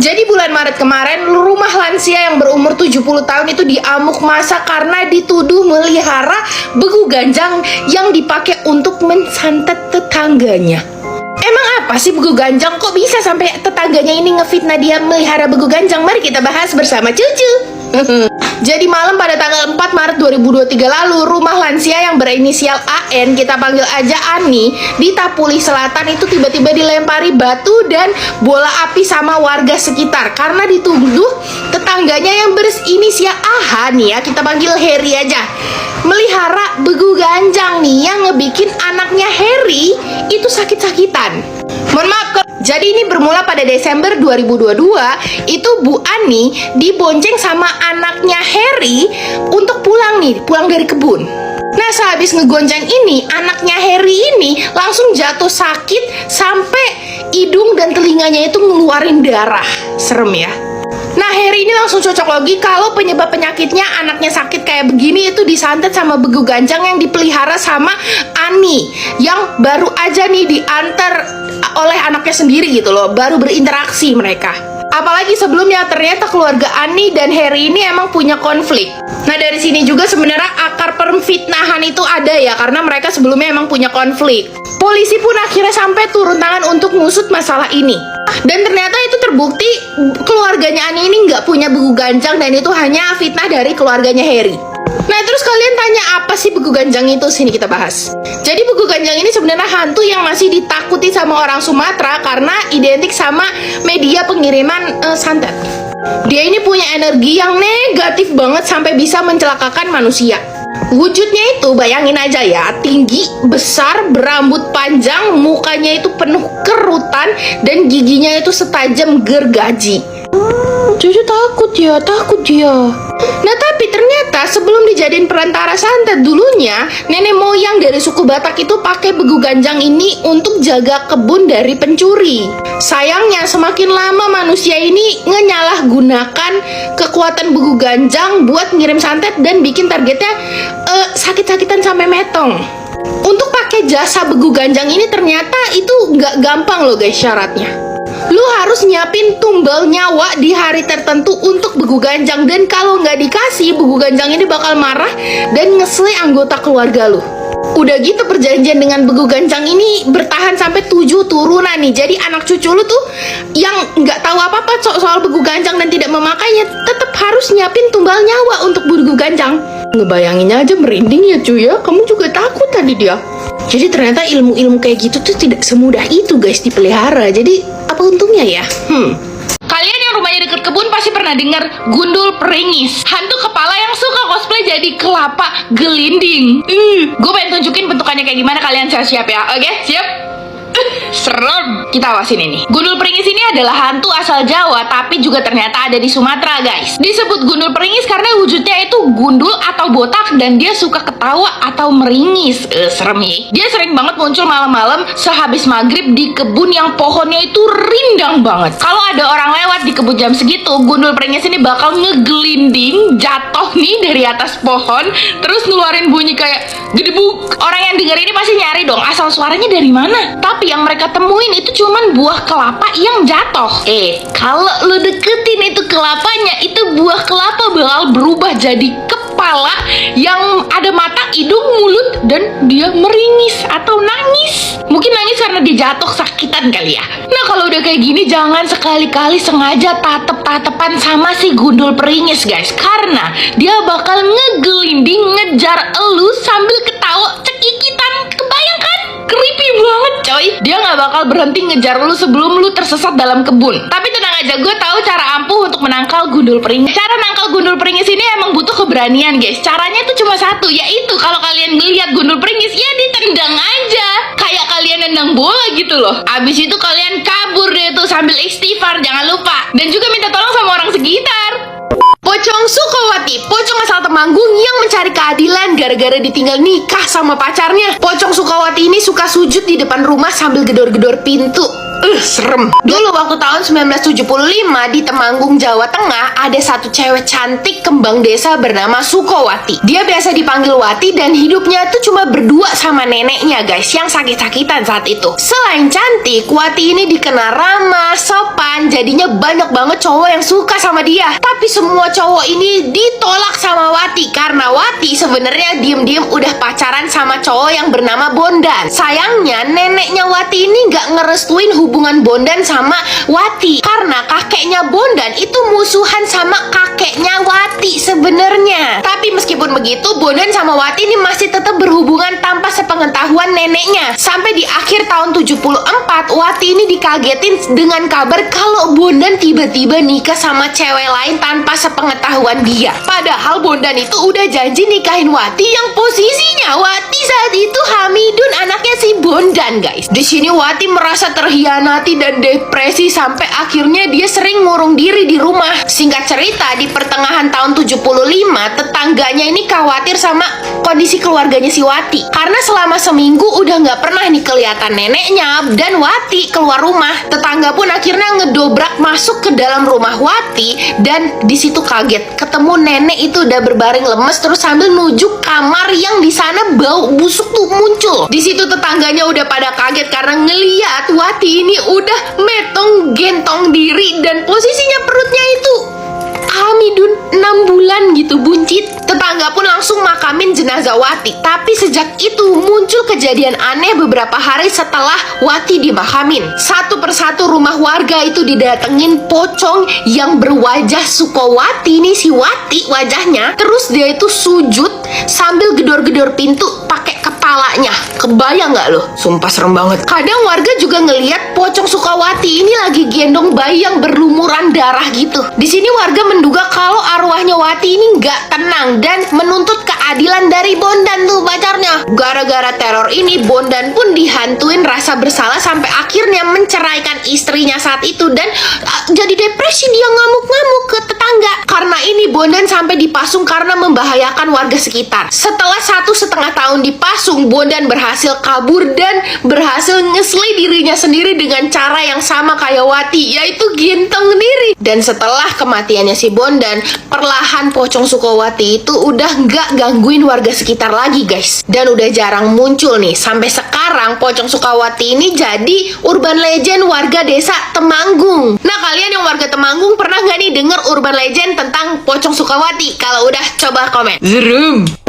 Jadi bulan Maret kemarin, rumah lansia yang berumur 70 tahun itu diamuk massa karena dituduh melihara begu ganjang yang dipakai untuk mensantet tetangganya. Emang apa sih begu ganjang? Kok bisa sampai tetangganya ini ngefitnah dia melihara begu ganjang? Mari kita bahas bersama Cucu. Jadi malam pada tanggal 4 Maret 2023 lalu, rumah lansia yang berinisial AN, kita panggil aja Ani, di Tapuli Selatan itu tiba-tiba dilempari batu dan bola api sama warga sekitar karena dituduh tetangganya yang berinisial AH nih ya, kita panggil Harry aja, melihara begu ganjang nih yang ngebikin anaknya Harry itu sakit-sakitan. Mohon maaf, jadi ini bermula pada Desember 2022, itu Bu Ani dibonceng sama anaknya Harry untuk pulang dari kebun. Nah, sehabis ngegonceng ini, anaknya Harry ini langsung jatuh sakit sampai hidung dan telinganya itu ngeluarin darah. Serem ya. Nah, Harry ini langsung cocok logi kalau penyebab penyakitnya anaknya sakit kayak begini itu disantet sama begu ganjang yang dipelihara sama Ani, yang baru aja nih diantar oleh anaknya sendiri gitu loh, baru berinteraksi mereka. Apalagi sebelumnya ternyata keluarga Ani dan Harry ini emang punya konflik. Nah, dari sini juga sebenarnya akar perfitnahan itu ada ya, karena mereka sebelumnya emang punya konflik. Polisi pun akhirnya sampai turun tangan untuk ngusut masalah ini. Dan ternyata itu terbukti keluarganya Ani ini nggak punya begu ganjang dan itu hanya fitnah dari keluarganya Harry. Nah, terus kalian tanya apa sih begu ganjang itu? Sini kita bahas. Jadi begu ganjang ini sebenarnya hantu yang masih ditakuti sama orang Sumatera karena identik sama media pengiriman santet. Dia ini punya energi yang negatif banget sampai bisa mencelakakan manusia. Wujudnya itu bayangin aja ya, tinggi, besar, berambut panjang, mukanya itu penuh kerutan dan giginya itu setajam gergaji. Cucu takut ya. Nah, tapi ternyata sebelum dijadiin perantara santet dulunya, nenek moyang dari suku Batak itu pakai begu ganjang ini untuk jaga kebun dari pencuri. Sayangnya semakin lama manusia ini ngenyalahgunakan kekuatan begu ganjang buat ngirim santet dan bikin targetnya sakit-sakitan sampai metong. Untuk pakai jasa begu ganjang ini ternyata itu nggak gampang loh guys syaratnya. Lu harus nyiapin tumbal nyawa di hari tertentu untuk begu ganjang, dan kalau nggak dikasih, begu ganjang ini bakal marah dan ngesle anggota keluarga lu. Udah gitu perjanjian dengan begu ganjang ini bertahan sampai 7 turunan nih. Jadi anak cucu lu tuh yang nggak tahu apa-apa soal begu ganjang dan tidak memakainya tetap harus nyiapin tumbal nyawa untuk begu ganjang. Ngebayanginnya aja merinding ya cuy ya. Kamu juga takut tadi dia. Jadi ternyata ilmu-ilmu kayak gitu tuh tidak semudah itu guys dipelihara. Jadi apa untungnya ya? Kalian yang rumahnya deket kebun pasti pernah dengar gundul peringis, hantu kepala yang suka cosplay jadi kelapa gelinding. Gue pengen tunjukin bentukannya kayak gimana, kalian siap-siap ya. Oke, siap? Serem. Kita awasin ini. Gundul peringis ini adalah hantu asal Jawa, tapi juga ternyata ada di Sumatera guys. Disebut gundul peringis karena wujudnya itu gundul atau botak dan dia suka ketawa atau meringis. Serem ya. Dia sering banget muncul malam-malam sehabis maghrib di kebun yang pohonnya itu rindang banget. Kalau ada orang lewat di kebun jam segitu, gundul peringis ini bakal ngegelinding jatuh nih dari atas pohon, terus ngeluarin bunyi kayak gedebuk. Orang yang denger ini pasti nyari dong asal suaranya dari mana. Tapi yang mereka temuin itu cuman buah kelapa yang jatuh. Kalau lu deketin itu kelapanya, itu buah kelapa bakal berubah jadi kepala yang ada mata, hidung, mulut, dan dia meringis atau nangis. Mungkin nangis karena dia jatuh sakitan kali ya. Nah, kalau udah kayak gini jangan sekali-kali sengaja tatep-tatepan sama si gundul peringis guys, karena dia bakal ngegelinding ngejar elu sambil ketawa cekikitan. Kebayang kan? Creepy banget coy. Dia gak bakal berhenti ngejar lu sebelum lu tersesat dalam kebun. Tapi tenang aja, gue tahu cara ampuh untuk menangkal gundul peringis. Cara nangkal gundul peringis ini emang butuh keberanian guys. Caranya tuh cuma satu, yaitu kalau kalian ngeliat gundul peringis, ya ditendang aja kayak kalian nendang bola gitu loh. Abis itu kalian kabur deh tuh sambil istighfar, jangan lupa. Dan juga minta tolong sama orang sekitar. Pocong Sukawati, pocong asal Temanggung yang mencari keadilan gara-gara ditinggal nikah sama pacarnya. Pocong Sukawati ini suka sujud di depan rumah sambil gedor-gedor pintu. Serem. Dulu waktu tahun 1975 di Temanggung, Jawa Tengah, ada satu cewek cantik kembang desa bernama Sukowati. Dia biasa dipanggil Wati dan hidupnya tuh cuma berdua sama neneknya guys, yang sakit-sakitan saat itu. Selain cantik, Wati ini dikenal ramah, sopan, jadinya banyak banget cowok yang suka sama dia. Tapi semua cowok ini ditolak sama Wati karena Wati sebenarnya diem-diem udah pacaran sama cowok yang bernama Bondan. Sayangnya neneknya Wati ini nggak ngerestuin hubungan Bondan sama Wati karena kakeknya Bondan itu musuhan sama kakeknya Wati sebenarnya. Tapi meskipun begitu, Bondan sama Wati ini masih tetap berhubungan tanpa sepengetahuan neneknya. Sampai di akhir tahun 74, Wati ini dikagetin dengan kabar kalau Bondan tiba-tiba nikah sama cewek lain tanpa sepengetahuan dia. Padahal Bondan itu udah janji nikahin Wati yang posisinya Wati saat itu Hamidun, anaknya si Bondan guys. Di sini Wati merasa terhianati dan depresi sampai akhirnya dia sering ngurung diri di rumah. Singkat cerita, di pertengahan tahun 75, tetangganya ini khawatir sama kondisi keluarganya si Wati karena selama seminggu udah nggak pernah nih kelihatan neneknya dan Wati keluar rumah. Tetangga pun akhirnya ngedobrak masuk ke dalam rumah Wati dan di situ kaget ketemu nenek itu udah berbaring lemes terus sambil nuju kamar yang di sana bau busuk tuh muncul. Di situ tetangganya udah pada kaget karena ngeliat Wati ini udah metong gentong diri dan posisinya perutnya itu Hamidun 6 bulan gitu, buncit. Tetangga pun langsung makamin jenazah Wati. Tapi sejak itu muncul kejadian aneh beberapa hari setelah Wati dimakamin. Satu persatu rumah warga itu didatengin pocong yang berwajah Sukowati nih, si Wati wajahnya. Terus dia itu sujud sambil gedor-gedor pintu pakai kepalanya. Kebayang nggak lo? Sumpah serem banget. Kadang warga juga ngeliat pocong Sukowati ini lagi gendong bayi yang berlumuran darah gitu. Di sini warga menduga kalau arwahnya Wati ini nggak tenang dan menuntut keadilan dari Bondan tuh pacarnya. Gara-gara teror ini Bondan pun dihantuin rasa bersalah sampai akhirnya menceraikan istrinya saat itu dan jadi depresi, dia ngamuk-ngamuk ke tetangga. Karena ini Bondan sampai dipasung karena membahayakan warga sekitar. Setelah 1,5 tahun dipasung, Bondan berhasil kabur dan berhasil ngesli dirinya sendiri dengan cara yang sama kayak Wati, yaitu gentong diri. Dan setelah kematiannya si Bondan, perlahan pocong Sukowati itu udah nggak gangguin warga sekitar lagi guys, dan udah jarang muncul nih. Sampai sekarang pocong Sukowati ini jadi urban legend warga desa Temanggung. Nah, kalian yang warga Temanggung pernah nggak nih denger urban legend tentang pocong Sukowati? Kalau udah, coba komen. Zerum.